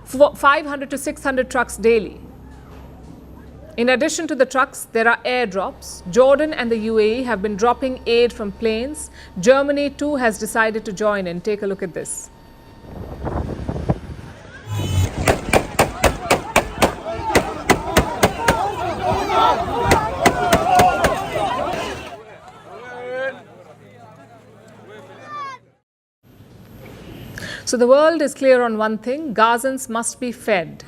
500 to 600 trucks daily. In addition to the trucks, there are airdrops. Jordan and the UAE have been dropping aid from planes. Germany too has decided to join in. Take a look at this. So the world is clear on one thing: Gazans must be fed.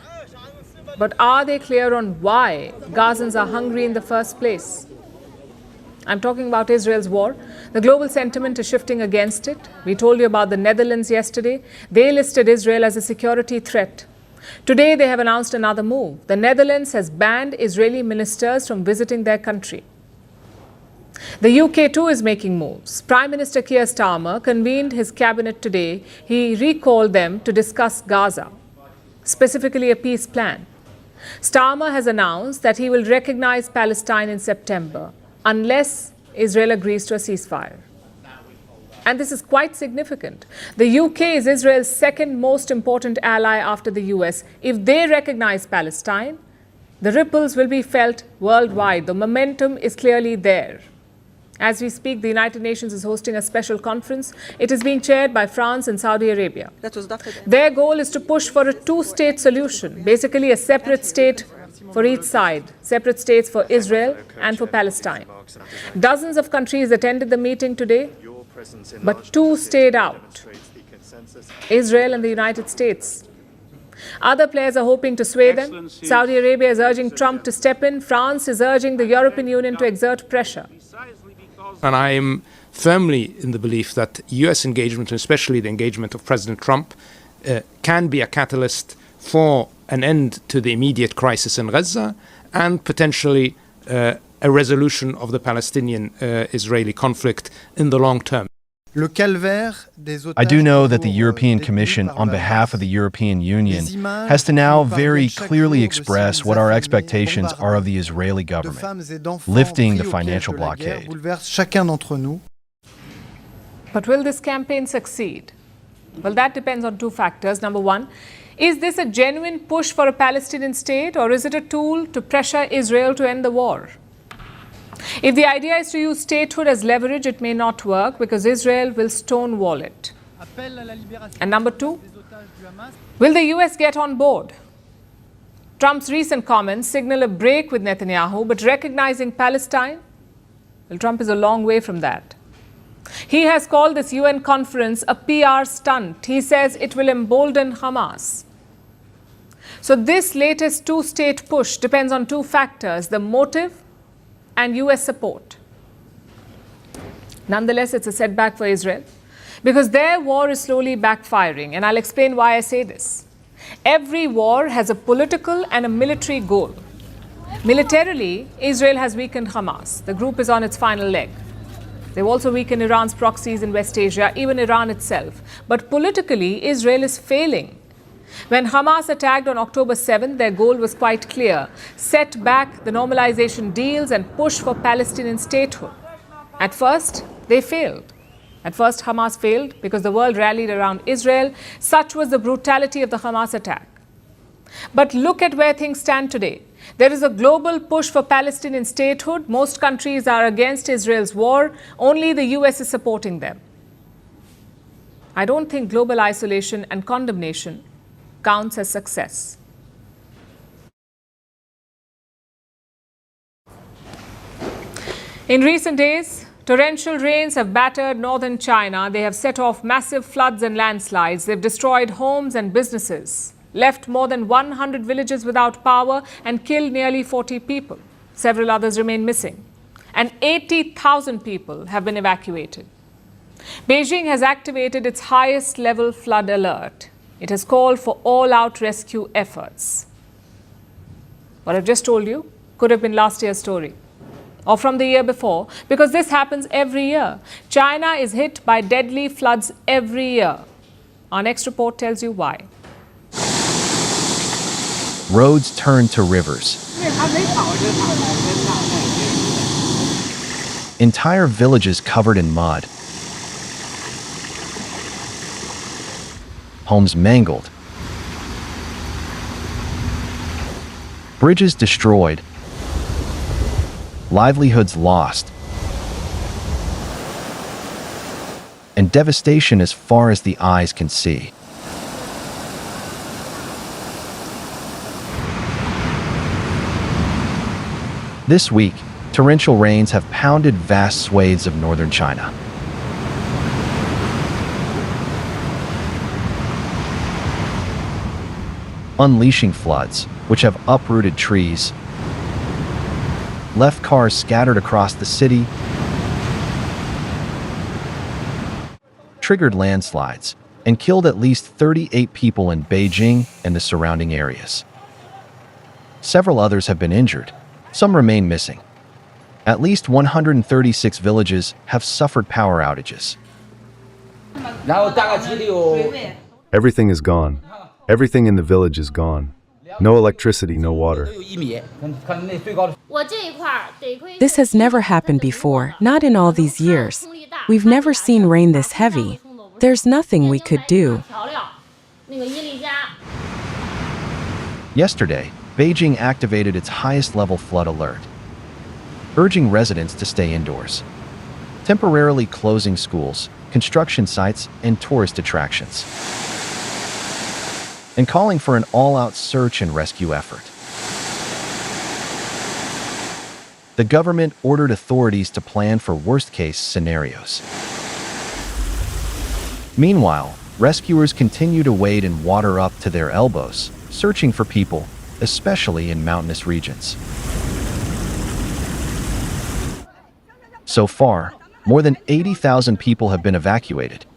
But are they clear on why Gazans are hungry in the first place? I'm talking about Israel's war. The global sentiment is shifting against it. We told you about the Netherlands yesterday. They listed Israel as a security threat. Today they have announced another move. The Netherlands has banned Israeli ministers from visiting their country. The UK too is making moves. Prime Minister Keir Starmer convened his cabinet today. He recalled them to discuss Gaza, specifically a peace plan. Starmer has announced that he will recognize Palestine in September unless Israel agrees to a ceasefire. And this is quite significant. The UK is Israel's second most important ally after the US. If they recognize Palestine, the ripples will be felt worldwide. The momentum is clearly there. As we speak, the United Nations is hosting a special conference. It is being chaired by France and Saudi Arabia. Their goal is to push for a two-state solution, basically a separate state for each side, separate states for Israel and for Palestine. Dozens of countries attended the meeting today, but two stayed out: Israel and the United States. Other players are hoping to sway them. Saudi Arabia is urging Trump to step in. France is urging the European Union to exert pressure. And I am firmly in the belief that US engagement, and especially the engagement of President Trump, can be a catalyst for an end to the immediate crisis in Gaza and potentially a resolution of the Palestinian-Israeli conflict in the long term. I do know that the European Commission, on behalf of the European Union, has to now very clearly express what our expectations are of the Israeli government, lifting the financial blockade. But will this campaign succeed? Well, that depends on two factors. Number one, is this a genuine push for a Palestinian state, or is it a tool to pressure Israel to end the war? If the idea is to use statehood as leverage, it may not work because Israel will stonewall it. And number two, will the US get on board? Trump's recent comments signal a break with Netanyahu, but recognizing Palestine Well, Trump is a long way from that. He has called this UN conference a PR stunt. He says it will embolden Hamas. So this latest two-state push depends on two factors, the motive and US support. Nonetheless, it's a setback for Israel because their war is slowly backfiring, and I'll explain why I say this. Every war has a political and a military goal. Militarily, Israel has weakened Hamas. The group is on its final leg. They've also weakened Iran's proxies in West Asia, even Iran itself. But politically, Israel is failing. When Hamas attacked on October 7th, their goal was quite clear: set back the normalization deals and push for Palestinian statehood. At first, they failed. At first, Hamas failed because the world rallied around Israel. Such was the brutality of the Hamas attack. But look at where things stand today. There is a global push for Palestinian statehood. Most countries are against Israel's war. Only the US is supporting them. I don't think global isolation and condemnation counts as success. In recent days, torrential rains have battered northern China. They have set off massive floods and landslides. They've destroyed homes and businesses, left more than 100 villages without power, and killed nearly 40 people. Several others remain missing. And 80,000 people have been evacuated. Beijing has activated its highest level flood alert. It has called for all-out rescue efforts. What I've just told you could have been last year's story, or from the year before, because this happens every year. China is hit by deadly floods every year. Our next report tells you why. Roads turn to rivers. Entire villages covered in mud. Homes mangled. Bridges destroyed. Livelihoods lost. And devastation as far as the eyes can see. This week, torrential rains have pounded vast swathes of northern China. Unleashing floods, which have uprooted trees, left cars scattered across the city, triggered landslides, and killed at least 38 people in Beijing and the surrounding areas. Several others have been injured. Some remain missing. At least 136 villages have suffered power outages. Everything is gone. Everything in the village is gone. No electricity, no water. This has never happened before, not in all these years. We've never seen rain this heavy. There's nothing we could do. Yesterday, Beijing activated its highest level flood alert, urging residents to stay indoors, temporarily closing schools, construction sites, and tourist attractions, and calling for an all-out search and rescue effort. The government ordered authorities to plan for worst-case scenarios. Meanwhile, rescuers continue to wade in water up to their elbows, searching for people, especially in mountainous regions. So far, more than 80,000 people have been evacuated.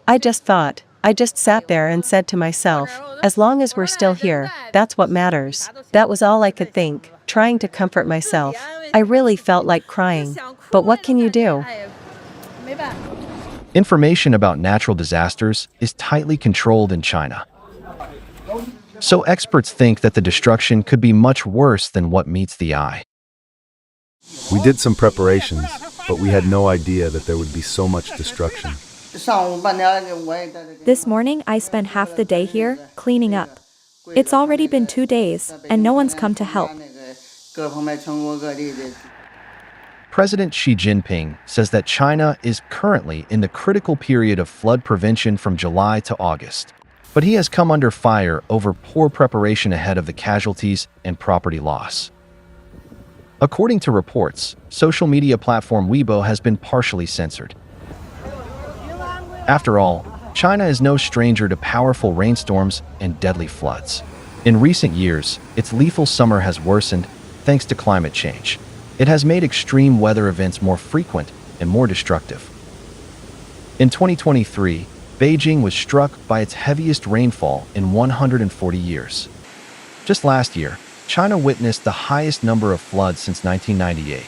I just sat there and said to myself, as long as we're still here, that's what matters. That was all I could think, trying to comfort myself. I really felt like crying. But what can you do? Information about natural disasters is tightly controlled in China. So experts think that the destruction could be much worse than what meets the eye. We did some preparations, but we had no idea that there would be so much destruction. This morning, I spent half the day here, cleaning up. It's already been 2 days, and no one's come to help. President Xi Jinping says that China is currently in the critical period of flood prevention from July to August. But he has come under fire over poor preparation ahead of the casualties and property loss. According to reports, social media platform Weibo has been partially censored. After all, China is no stranger to powerful rainstorms and deadly floods. In recent years, its lethal summer has worsened thanks to climate change. It has made extreme weather events more frequent and more destructive. In 2023, Beijing was struck by its heaviest rainfall in 140 years. Just last year, China witnessed the highest number of floods since 1998.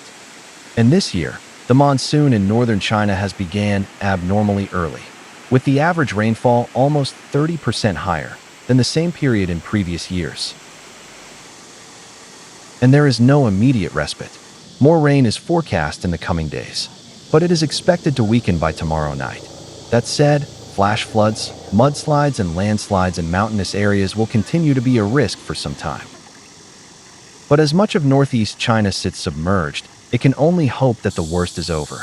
And this year, the monsoon in northern China has began abnormally early, with the average rainfall almost 30% higher than the same period in previous years. And there is no immediate respite. More rain is forecast in the coming days, but it is expected to weaken by tomorrow night. That said, flash floods, mudslides, and landslides in mountainous areas will continue to be a risk for some time. But as much of northeast China sits submerged, it can only hope that the worst is over.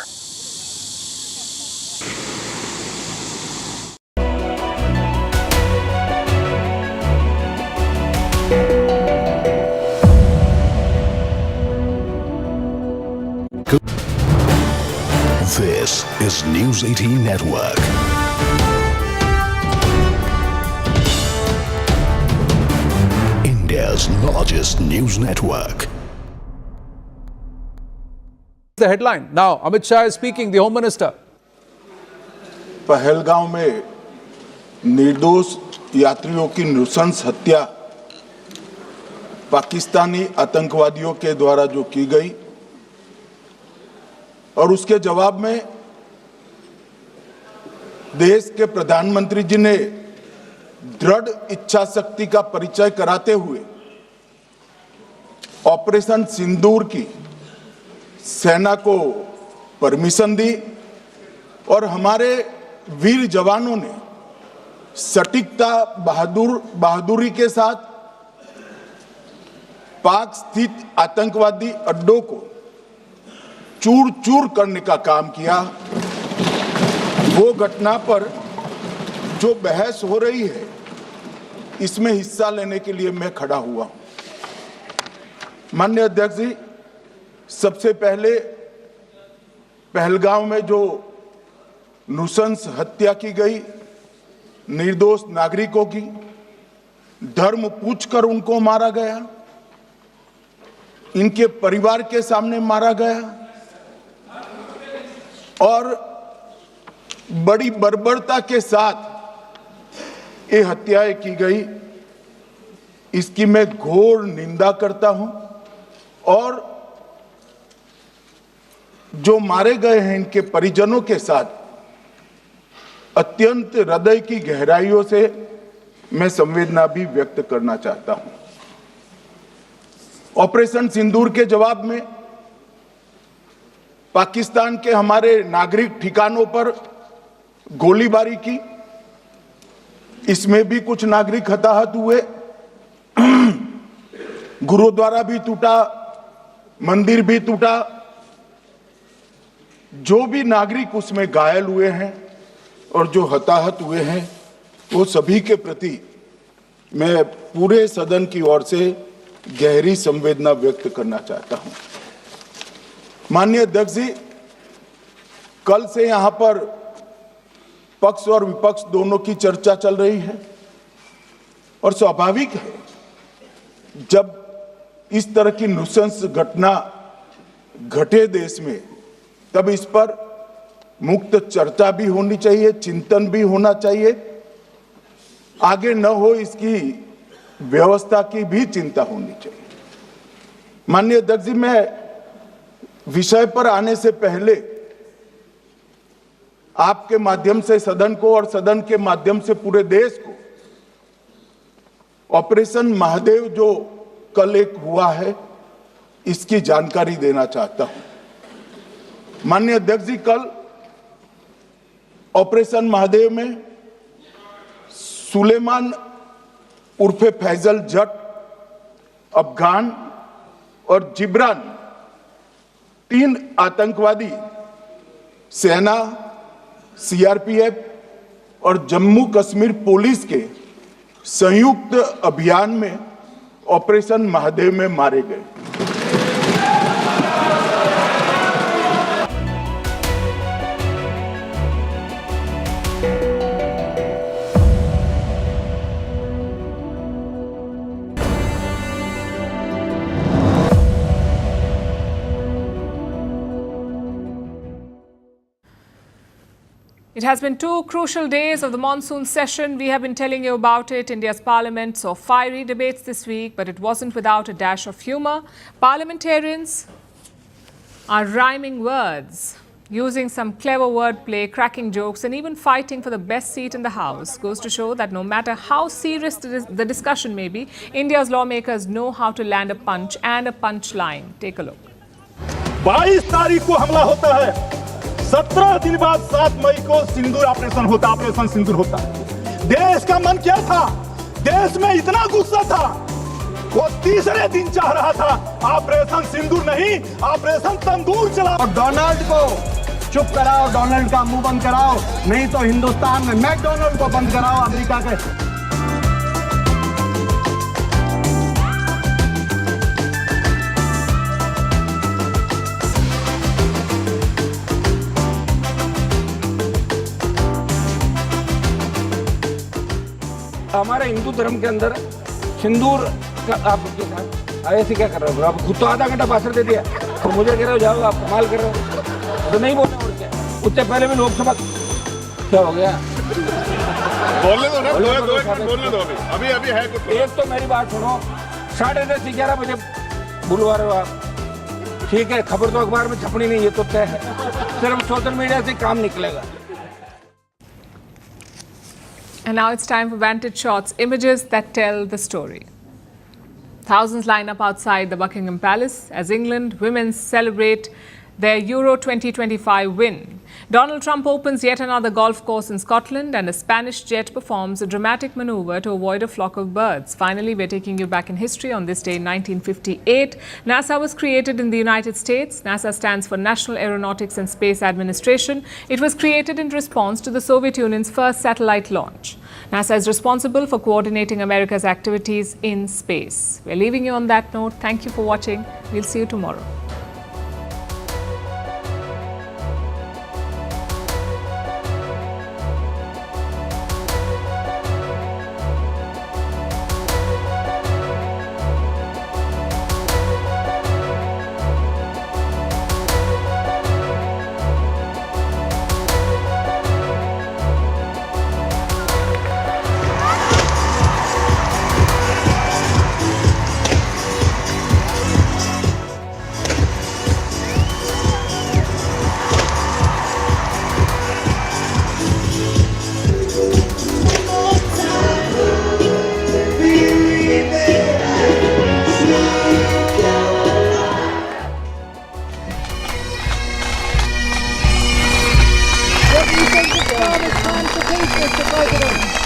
This is News 18 Network. India's largest news network. The headline. Now, Amit Shah is speaking, the Home Minister. Pahalgam में निर्दोष यात्रियों की नृशंस हत्या पाकिस्तानी आतंकवादियों के द्वारा जो की गई और उसके जवाब में देश के प्रधानमंत्री जी ने दृढ़ इच्छा शक्ति का परिचय कराते हुए ऑपरेशन सिंदूर की सेना को परमिशन दी और हमारे वीर जवानों ने सटीकता बहादुरी के साथ पाक स्थित आतंकवादी अड्डों को चूर चूर करने का काम किया। वो घटना पर जो बहस हो रही है इसमें हिस्सा लेने के लिए मैं खड़ा हुआ हूं। माननीय अध्यक्ष जी, सबसे पहले पहलगाम में जो नृशंस हत्या की गई निर्दोष नागरिकों की, धर्म पूछकर उनको मारा गया, इनके परिवार के सामने मारा गया और बड़ी बर्बरता के साथ ये हत्याएं की गई, इसकी मैं घोर निंदा करता हूं और जो मारे गए हैं इनके परिजनों के साथ अत्यंत हृदय की गहराइयों से मैं संवेदना भी व्यक्त करना चाहता हूं। ऑपरेशन सिंदूर के जवाब में पाकिस्तान के हमारे नागरिक ठिकानों पर गोलीबारी की, इसमें भी कुछ नागरिक हताहत हुए, गुरुद्वारा भी टूटा, मंदिर भी टूटा। जो भी नागरिक उसमें घायल हुए हैं और जो हताहत हुए हैं वो सभी के प्रति मैं पूरे सदन की ओर से गहरी संवेदना व्यक्त करना चाहता हूं। माननीय अध्यक्ष जी, कल से यहां पर पक्ष और विपक्ष दोनों की चर्चा चल रही है और स्वाभाविक है जब इस तरह की नृशंस घटना घटे देश में तब इस पर मुक्त चर्चा भी होनी चाहिए, चिंतन भी होना चाहिए, आगे न हो इसकी व्यवस्था की भी चिंता होनी चाहिए। माननीय अध्यक्ष जी, मैं विषय पर आने से पहले आपके माध्यम से सदन को और सदन के माध्यम से पूरे देश को ऑपरेशन महादेव जो कल एक हुआ है इसकी जानकारी देना चाहता हूं। माननीय अध्यक्ष जी, कल ऑपरेशन महादेव में सुलेमान उर्फे फैजल जट, अफगान और जिब्रान 3 आतंकवादी सेना, सीआरपीएफ और जम्मू कश्मीर पुलिस के संयुक्त अभियान में ऑपरेशन महादेव में मारे गए। It has been 2 crucial days of the monsoon session. We have been telling you about it. India's parliament saw fiery debates this week, but it wasn't without a dash of humour. Parliamentarians are rhyming words, using some clever wordplay, cracking jokes, and even fighting for the best seat in the House. Goes to show that no matter how serious the discussion may be, India's lawmakers know how to land a punch and a punchline. Take a look. 22 तारीख को हमला होता है, 17 दिन बाद 7 मई को सिंदूर operation सिंदूर होता है। देश का मन क्या था? देश में इतना गुस्सा था, वो तीसरे दिन चाह रहा था ऑपरेशन सिंदूर नहीं, ऑपरेशन तंदूर चला। और डोनाल्ड को चुप कराओ, डोनाल्ड का मुंह बंद कराओ, नहीं तो हिंदुस्तान में मैकडोनाल्ड को बंद कराओ, अमेरिका के। हमारे हिंदू धर्म के अंदर सिंदूर का आप ऐसे क्या कर रहे हो? आप खुद तो आधा घंटा भाषण दे दिया और मुझे कह रहे हो जाओ, आप कमाल कर रहे हो। तो नहीं बोलना और क्या? उससे पहले भी लोकसभा क्या हो गया? बोलने दो अभी है कुछ। एक तो मेरी बात सुनो, 10:30 11 बजे बुलवा रहे हो आप, ठीक है, खबर तो अखबार में छपनी नहीं, ये तो तय है, सिर्फ सोशल मीडिया से काम निकलेगा। And now it's time for Vantage Shots, images that tell the story. Thousands line up outside the Buckingham Palace as England women celebrate their Euro 2025 win. Donald Trump opens yet another golf course in Scotland, and a Spanish jet performs a dramatic maneuver to avoid a flock of birds. Finally, we're taking you back in history. On this day in 1958, NASA was created in the United States. NASA stands for National Aeronautics and Space Administration. It was created in response to the Soviet Union's first satellite launch. NASA is responsible for coordinating America's activities in space. We're leaving you on that note. Thank you for watching. We'll see you tomorrow. It's time to face Mr. President.